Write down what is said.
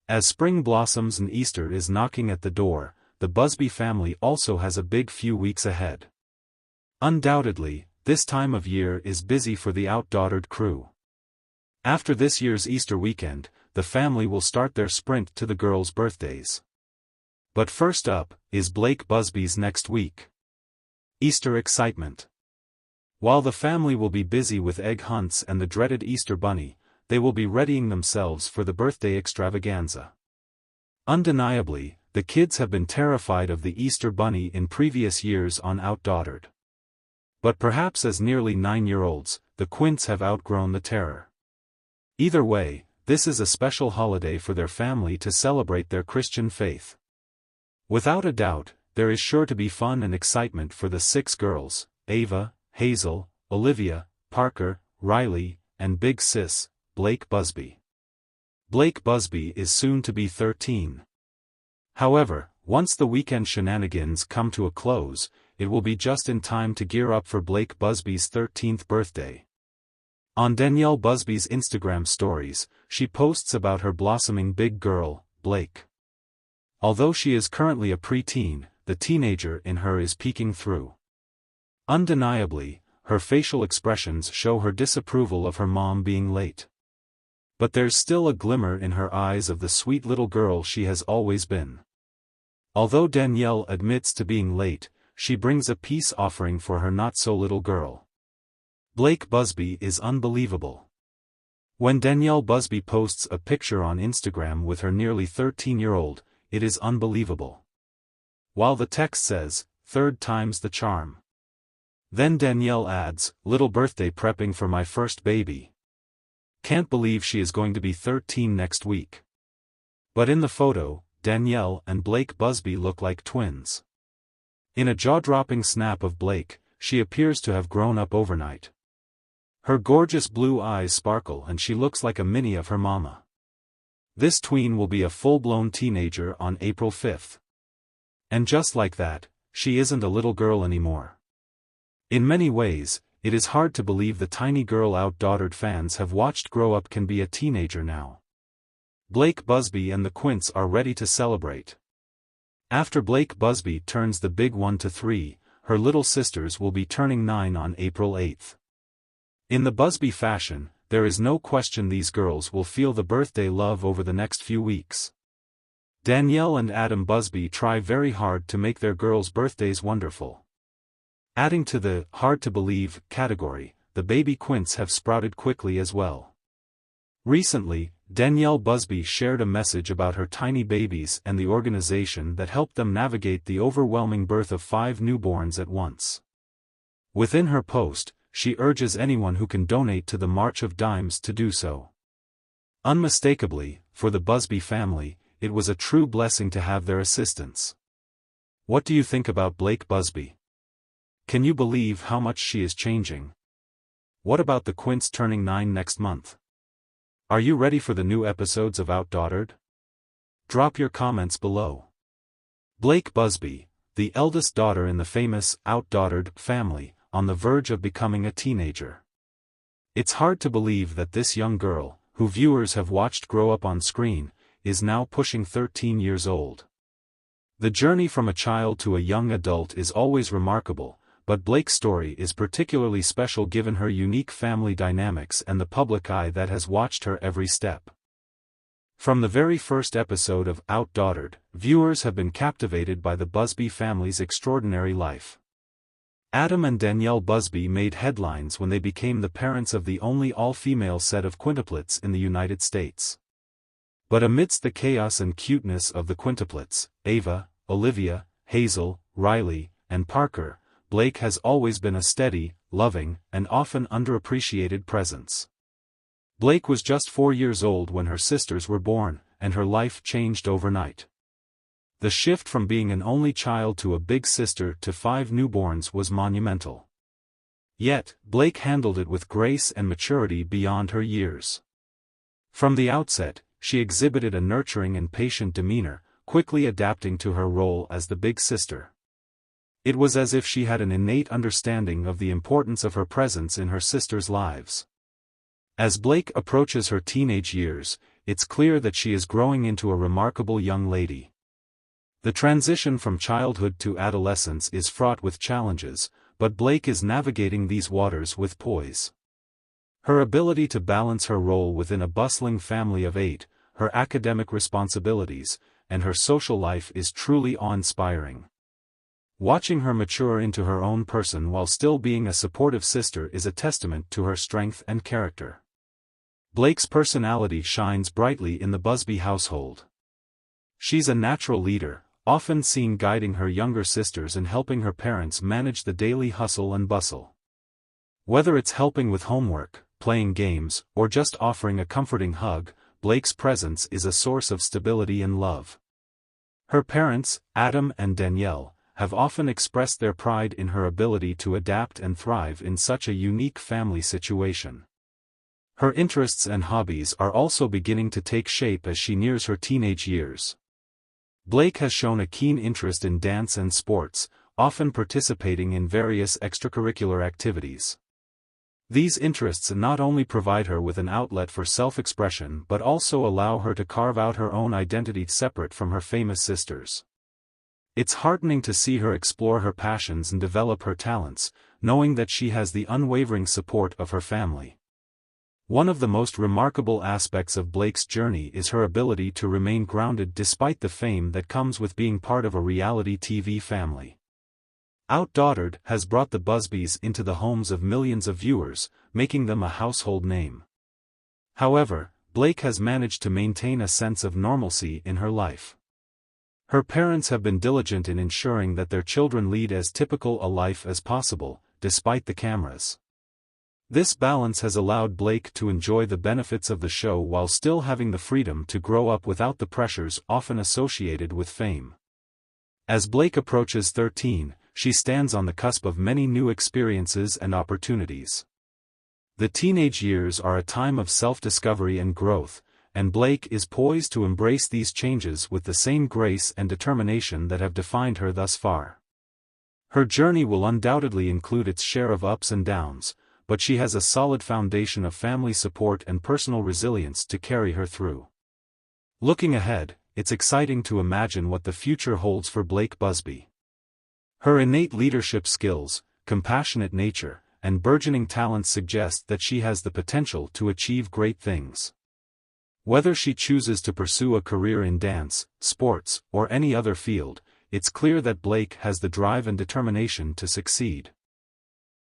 As spring blossoms and Easter is knocking at the door, the Busby family also has a big few weeks ahead. Undoubtedly, this time of year is busy for the OutDaughtered crew. After this year's Easter weekend, the family will start their sprint to the girls' birthdays. But first up, is Blayke Busby's next week. Easter excitement. While the family will be busy with egg hunts and the dreaded Easter bunny, they will be readying themselves for the birthday extravaganza. Undeniably, the kids have been terrified of the Easter bunny in previous years on OutDaughtered. But perhaps as nearly 9-year-olds, the Quints have outgrown the terror. Either way, this is a special holiday for their family to celebrate their Christian faith. Without a doubt, there is sure to be fun and excitement for the 6 girls, Ava, Hazel, Olivia, Parker, Riley, and big sis, Blayke Busby. Blayke Busby is soon to be 13. However, once the weekend shenanigans come to a close, it will be just in time to gear up for Blayke Busby's 13th birthday. On Danielle Busby's Instagram stories, she posts about her blossoming big girl, Blayke. Although she is currently a preteen, the teenager in her is peeking through. Undeniably, her facial expressions show her disapproval of her mom being late. But there's still a glimmer in her eyes of the sweet little girl she has always been. Although Danielle admits to being late, she brings a peace offering for her not-so-little girl. Blayke Busby is unbelievable. When Danielle Busby posts a picture on Instagram with her nearly 13-year-old, it is unbelievable. While the text says, "Third time's the charm." Then Danielle adds, "Little birthday prepping for my first baby. Can't believe she is going to be 13 next week." But in the photo, Danielle and Blayke Busby look like twins. In a jaw-dropping snap of Blayke, she appears to have grown up overnight. Her gorgeous blue eyes sparkle and she looks like a mini of her mama. This tween will be a full-blown teenager on April 5th. And just like that, she isn't a little girl anymore. In many ways, it is hard to believe the tiny girl OutDaughtered fans have watched grow up can be a teenager now. Blayke Busby and the Quints are ready to celebrate. After Blayke Busby turns the big 1 to 3, her little sisters will be turning 9 on April 8th. In the Busby fashion, there is no question these girls will feel the birthday love over the next few weeks. Danielle and Adam Busby try very hard to make their girls' birthdays wonderful. Adding to the hard-to-believe category, the baby Quints have sprouted quickly as well. Recently, Danielle Busby shared a message about her tiny babies and the organization that helped them navigate the overwhelming birth of 5 newborns at once. Within her post, she urges anyone who can donate to the March of Dimes to do so. Unmistakably, for the Busby family, it was a true blessing to have their assistance. What do you think about Blayke Busby? Can you believe how much she is changing? What about the Quints turning 9 next month? Are you ready for the new episodes of OutDaughtered? Drop your comments below. Blayke Busby, the eldest daughter in the famous OutDaughtered family, on the verge of becoming a teenager. It's hard to believe that this young girl, who viewers have watched grow up on screen, is now pushing 13 years old. The journey from a child to a young adult is always remarkable, but Blayke's story is particularly special given her unique family dynamics and the public eye that has watched her every step. From the very first episode of OutDaughtered, viewers have been captivated by the Busby family's extraordinary life. Adam and Danielle Busby made headlines when they became the parents of the only all-female set of quintuplets in the United States. But amidst the chaos and cuteness of the quintuplets, Ava, Olivia, Hazel, Riley, and Parker, Blayke has always been a steady, loving, and often underappreciated presence. Blayke was just 4 years old when her sisters were born, and her life changed overnight. The shift from being an only child to a big sister to 5 newborns was monumental. Yet, Blayke handled it with grace and maturity beyond her years. From the outset, she exhibited a nurturing and patient demeanor, quickly adapting to her role as the big sister. It was as if she had an innate understanding of the importance of her presence in her sisters' lives. As Blayke approaches her teenage years, it's clear that she is growing into a remarkable young lady. The transition from childhood to adolescence is fraught with challenges, but Blayke is navigating these waters with poise. Her ability to balance her role within a bustling family of 8, her academic responsibilities, and her social life is truly awe-inspiring. Watching her mature into her own person while still being a supportive sister is a testament to her strength and character. Blayke's personality shines brightly in the Busby household. She's a natural leader, often seen guiding her younger sisters and helping her parents manage the daily hustle and bustle. Whether it's helping with homework, playing games, or just offering a comforting hug, Blayke's presence is a source of stability and love. Her parents, Adam and Danielle, have often expressed their pride in her ability to adapt and thrive in such a unique family situation. Her interests and hobbies are also beginning to take shape as she nears her teenage years. Blayke has shown a keen interest in dance and sports, often participating in various extracurricular activities. These interests not only provide her with an outlet for self-expression but also allow her to carve out her own identity separate from her famous sisters. It's heartening to see her explore her passions and develop her talents, knowing that she has the unwavering support of her family. One of the most remarkable aspects of Blayke's journey is her ability to remain grounded despite the fame that comes with being part of a reality TV family. OutDaughtered has brought the Busbys into the homes of millions of viewers, making them a household name. However, Blayke has managed to maintain a sense of normalcy in her life. Her parents have been diligent in ensuring that their children lead as typical a life as possible, despite the cameras. This balance has allowed Blayke to enjoy the benefits of the show while still having the freedom to grow up without the pressures often associated with fame. As Blayke approaches 13, she stands on the cusp of many new experiences and opportunities. The teenage years are a time of self-discovery and growth, and Blayke is poised to embrace these changes with the same grace and determination that have defined her thus far. Her journey will undoubtedly include its share of ups and downs, but she has a solid foundation of family support and personal resilience to carry her through. Looking ahead, it's exciting to imagine what the future holds for Blayke Busby. Her innate leadership skills, compassionate nature, and burgeoning talents suggest that she has the potential to achieve great things. Whether she chooses to pursue a career in dance, sports, or any other field, it's clear that Blayke has the drive and determination to succeed.